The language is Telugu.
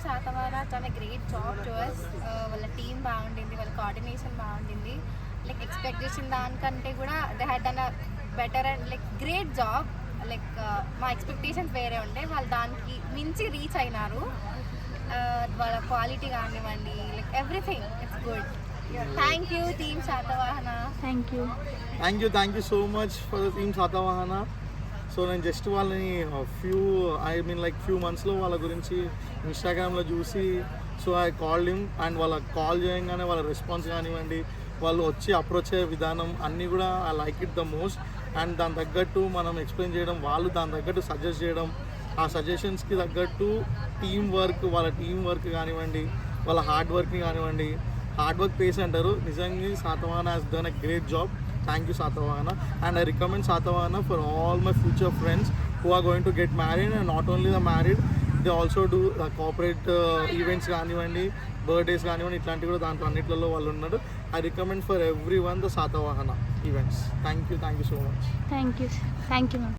శాతవాహన చాలా గ్రేట్ జాబ్ టు అస్. వాళ్ళ టీం బాగుండింది, వాళ్ళ కోఆర్డినేషన్ బాగుండింది. లైక్ ఎక్స్పెక్ట్ చేసిన దానికంటే కూడా they had done a better and like great job. Like మా ఎక్స్పెక్టేషన్స్ వేరే ఉండే, వాళ్ళు దానికి మించి రీచ్ అయినారు. వాళ్ళ క్వాలిటీ కానివ్వండి, like everything it's good. Thank you team Satavahana. Thank you so much for the team Satavahana. So నేను జస్ట్ వాళ్ళని ఫ్యూ మంత్స్లో వాళ్ళ గురించి ఇన్స్టాగ్రామ్లో చూసి so I called him and వాళ్ళ కాల్ చేయగానే వాళ్ళ రెస్పాన్స్ కానివ్వండి, వాళ్ళు వచ్చి అప్రోచ్ అయ్యే విధానం అన్నీ కూడా I like it the most. And దాని తగ్గట్టు మనం ఎక్స్ప్లెయిన్ చేయడం, వాళ్ళు దాని తగ్గట్టు సజెస్ట్ చేయడం, ఆ సజెషన్స్కి తగ్గట్టు వాళ్ళ టీం వర్క్ కానివ్వండి, వాళ్ళ హార్డ్ వర్క్ని కానివ్వండి, హార్డ్ వర్క్ పేస్ అంటారు. నిజంగా Satavahana has done a great job. Thank you Satavahana, and I recommend Satavahana for all my future friends who are going to get married, and not only the married, they also do corporate events కానివ్వండి, బర్త్డేస్ కానివ్వండి, ఇట్లాంటివి కూడా దాంట్లో అన్నిట్లలో వాళ్ళు ఉన్నారు. I recommend for everyone the Satavahana events. Thank you so much. Thank you ma'am.